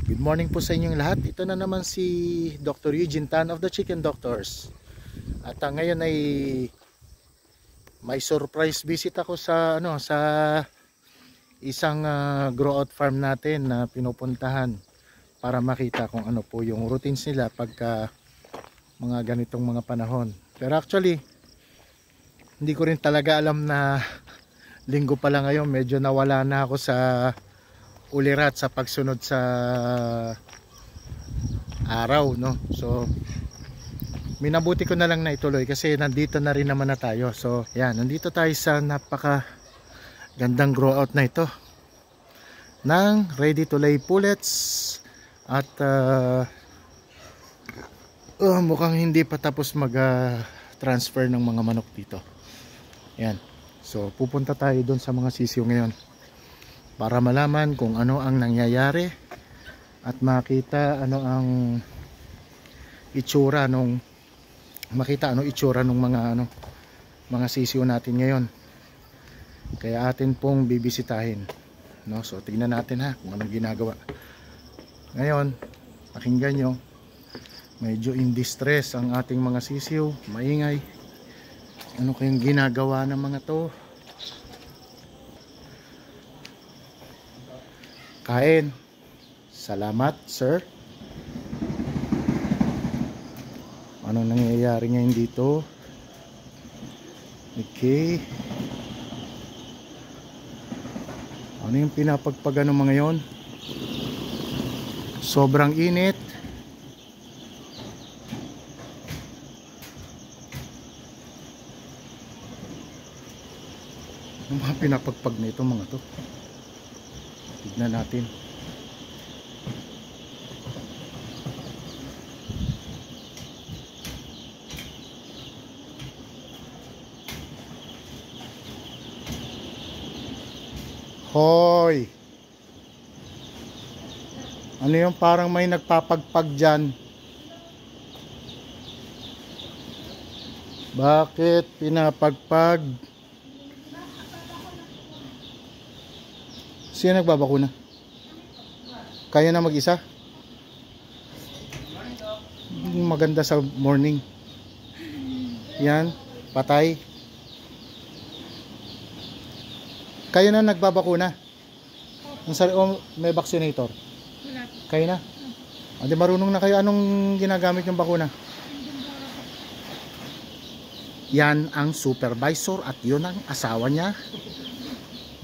Good morning po sa inyong lahat. Ito na naman si Dr. Eugene Tan of the Chicken Doctors. At ngayon ay may surprise visit ako sa isang grow out farm natin na pinupuntahan para makita kung ano po yung routines nila pagka mga ganitong mga panahon. Pero actually hindi ko rin talaga alam na linggo pa lang ngayon, medyo nawala na ako sa ulirat sa pagsunod sa araw, no? So minabuti ko na lang na ituloy kasi nandito na rin naman na tayo. So yan, nandito tayo sa napaka gandang grow out na ito ng ready to lay pullets at mukhang hindi pa tapos mag transfer ng mga manok dito. Yan, so pupunta tayo doon sa mga sisiw ngayon para malaman kung ano ang nangyayari at makita ano ang itsura nung mga sisiw natin ngayon. Kaya atin pong bibisitahin, no? So tingnan natin ha kung anong ginagawa. Ngayon, pakinggan nyo. Medyo in distress ang ating mga sisiw, maingay. Ano kayang ginagawa ng mga to? Kain. Salamat, sir. Anong nangyayari ngayon dito? Okay. Ano yung pinapagpagan ng mga yon? Sobrang init. Ang mga pinapagpag nito mga to. Tignan natin. Hoy! Ano yung parang may nagpapagpag dyan? Bakit pinapagpag? Sino nagbabakuna? Kaya na mag-isa? Maganda sa morning. Yan, patay. Kayo na nagbabakuna? May vaccinator? Wala po. Kayo na? Hindi marunong na kayo. Anong ginagamit yung bakuna? Yan ang supervisor at yun ang asawa niya.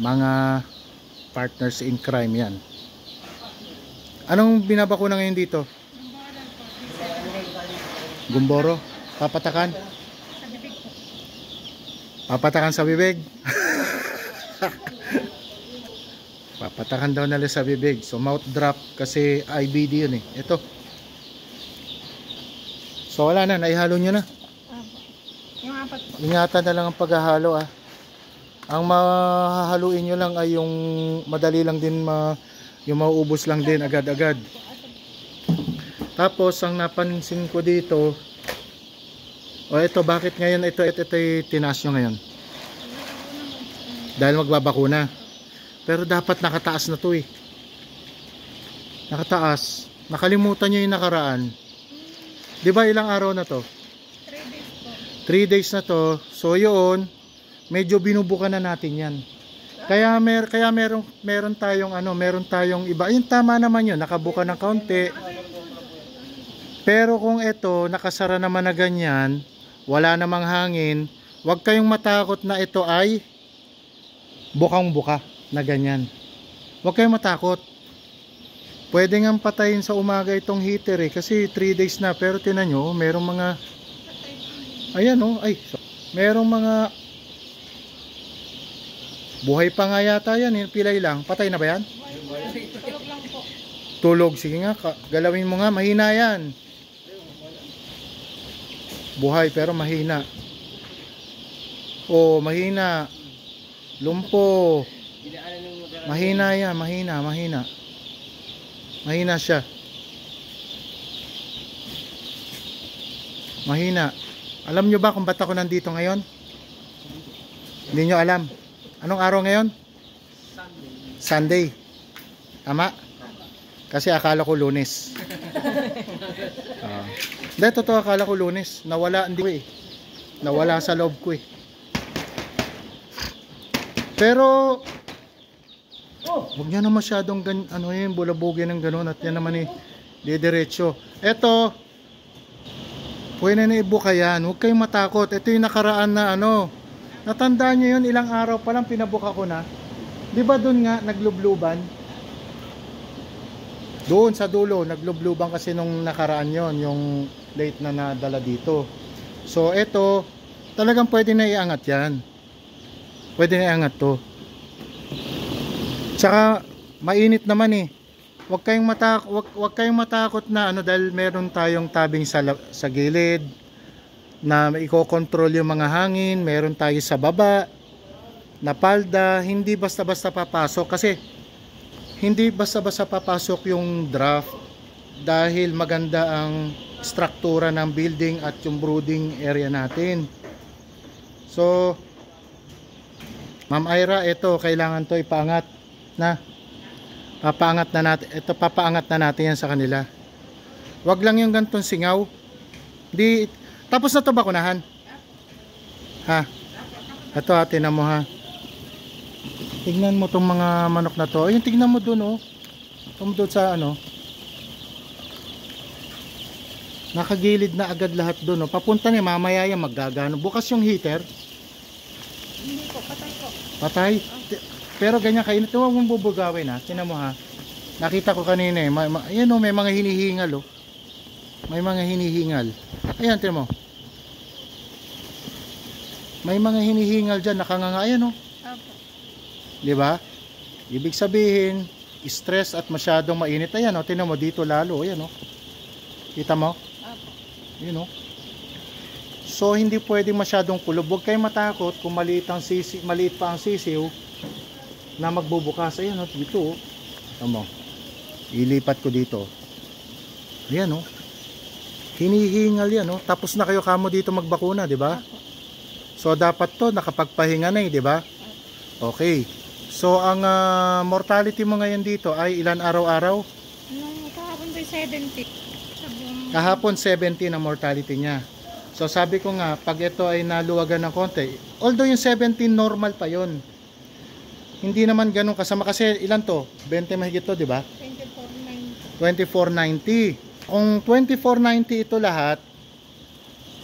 Mga partners in crime yan. Anong binabakuna ngayon dito? Gumboro? Papatakan? Sa bibig po. Papatakan sa bibig? Papatakan daw nila sa bibig. So mouth drop kasi IBD yun eh. Ito. So wala na, naihalo nyo na. Yung apat po. Ingatan na lang ang paghahalo ah. Ang mahahaluin nyo lang ay yung madali lang din yung mauubos lang din agad-agad. Tapos ang napansin ko dito, ito bakit ngayon ito tinaas nyo ngayon? Dahil magbabakuna. Pero dapat nakataas na to eh. Nakataas. Nakalimutan nyo yung nakaraan. Di ba ilang araw na to? 3 days po. 3 days na to. So yun, medyo binubukan na natin yan. Kaya meron tayong iba. Ayun, tama naman yun, nakabuka ng kaunti. Pero kung ito nakasara naman na ganyan, wala namang hangin, huwag kayong matakot na ito ay bukang-buka na ganyan. Huwag kayong matakot. Pwede nga patayin sa umaga itong heater eh, kasi 3 days na. Pero tinan nyo, merong mga ayan oh, merong mga buhay pa nga yata yan, pilay lang. Patay na ba yan? Tulog lang po. Tulog, sige nga, galawin mo nga, mahina yan. Buhay pero mahina. Oh, mahina. Lumpo. Mahina yan, mahina. Mahina siya. Mahina. Alam nyo ba kung ba't ako nandito ngayon? Hindi nyo alam. Anong araw ngayon? Sunday. Tama? Kasi akala ko Lunes. Hindi, totoo, akala ko Lunes. Nawala, hindi ko eh. Nawala sa loob ko eh. Pero, huwag niya na masyadong ano yun, bulabugin ng ganun. At yan naman eh, didiretso. Eto, pwede na ibuka yan. Huwag kayong matakot. Ito yung nakaraan na ano. Natandaan nyo yun, ilang araw pa lang pinabuka ko na. Di ba doon nga, naglubluban? Doon sa dulo, naglubluban kasi nung nakaraan yon, yung late na nadala dito. So, eto, talagang pwede na iangat yan. Pwede na iangat to. Tsaka, mainit naman eh. Huwag kayong matakot na ano, dahil meron tayong tabing sa gilid na iko-control yung mga hangin, meron tayo sa baba na palda, hindi basta-basta papasok kasi hindi basta-basta papasok yung draft dahil maganda ang struktura ng building at yung brooding area natin. So, Ma'am Ira, ito kailangan to ipaangat na. Papaangat na natin. Ito papaangat na natin yan sa kanila. Wag lang yung gantong singaw. Di tapos na to bakunahan. Ha? Ito ha, tinan mo ha. Tignan mo tong mga manok na to. Ayun, tignan mo dun oh. Doon sa ano. Nakagilid na agad lahat dun oh. Papunta niya mamaya yan maggagano. Bukas yung heater. Hindi po, patay po. Patay? Pero ganyan kainit. Huwag mong bubugawin ha. Tinan mo ha. Nakita ko kanina eh. Ayan oh, may mga hinihingal oh. May mga hinihingal. Ayan, tinan mo. May mga hinihingal dyan. Nakanganga. Ayan oh. Opo. Diba? Ibig sabihin, stress at masyadong mainit. Ayan o, tinan mo dito lalo. Ayan o. Kita mo? Opo. Ayan o. So, hindi pwede masyadong kulob. Huwag kayong matakot kung maliit pa ang sisiw na magbubukas. Ayan o, dito o. Tama. Ilipat ko dito. Ayan o. Hinihingal yan o. Tapos na kayo kamo dito magbakuna, diba? Opo. So, dapat to nakapagpahinga na eh, diba? Okay. So, ang mortality mo ngayon dito ay ilan araw-araw? Nung kahapon po 70. Kahapon 70 ang mortality niya. So, sabi ko nga, pag ito ay naluwagan ng konti, although yung 17 normal pa yon, hindi naman ganun kasama kasi ilan to? 20 mahigit to, di ba? 2490. Kung 2490 ito lahat,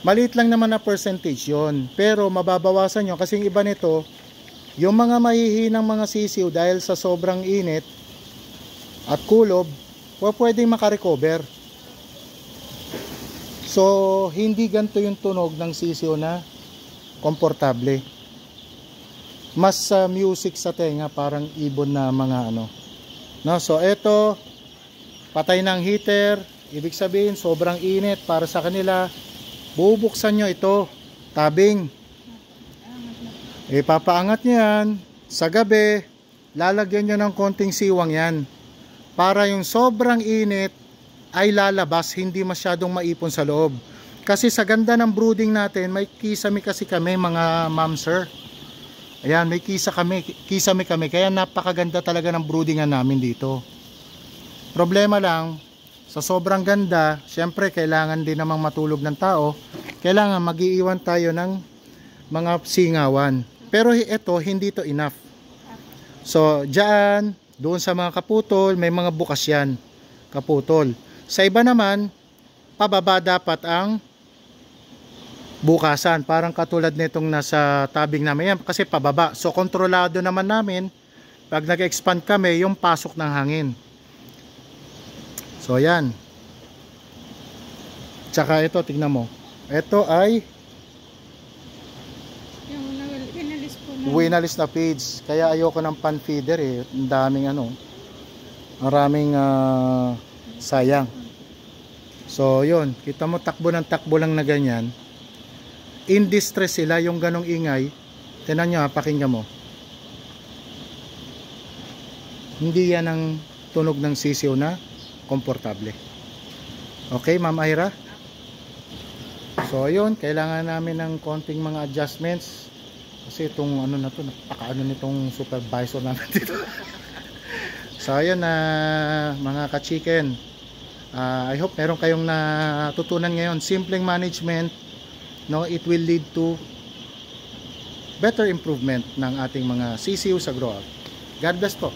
maliit lang naman na percentage yon. Pero mababawasan nyo kasi yung iba nito, yung mga mahihinang mga sisiw dahil sa sobrang init at kulob, pwedeng makarecover. So, hindi ganito yung tunog ng sisiw na komportable. Mas music sa tenga, parang ibon na mga ano. No? So, eto, patay ng heater. Ibig sabihin, sobrang init para sa kanila. Bubuksan nyo ito, tabing. Ipapaangat nyo yan. Sa gabi, lalagyan nyo ng konting siwang yan. Para yung sobrang init ay lalabas, hindi masyadong maipon sa loob. Kasi sa ganda ng brooding natin, may kisame kasi kami mga ma'am sir. Ayan, may kisame kami. Kaya napakaganda talaga ng broodingan namin dito. Problema lang, sa sobrang ganda, syempre kailangan din namang matulog ng tao. Kailangan mag-iiwan tayo ng mga singawan. Pero ito, hindi to enough. So, dyan, doon sa mga kaputol, may mga bukas yan. Kaputol. Sa iba naman, pababa dapat ang bukasan. Parang katulad nitong nasa tabing namin yan. Kasi pababa. So, kontrolado naman namin, pag nag-expand kami, yung pasok ng hangin. So, yan. Tsaka ito, tignan mo. Ito ay winalis na feeds. Kaya ayoko ng pan feeder eh. Ang daming ano. Maraming sayang. So yun. Kita mo takbo ng takbo lang na ganyan. In distress sila yung ganong ingay. Tinan nyo ha. Pakinggan mo. Hindi yan ang tunog ng sisiw na komportable. Okay Ma'am Ira? So yun. Kailangan namin ng konting mga adjustments. Kasi itong ano na to, napakaano nitong supervisor namin dito. So ayun na mga ka-chicken. I hope meron kayong natutunan ngayon. Simpleng management, no, it will lead to better improvement ng ating mga CCU sa grow out. God bless po.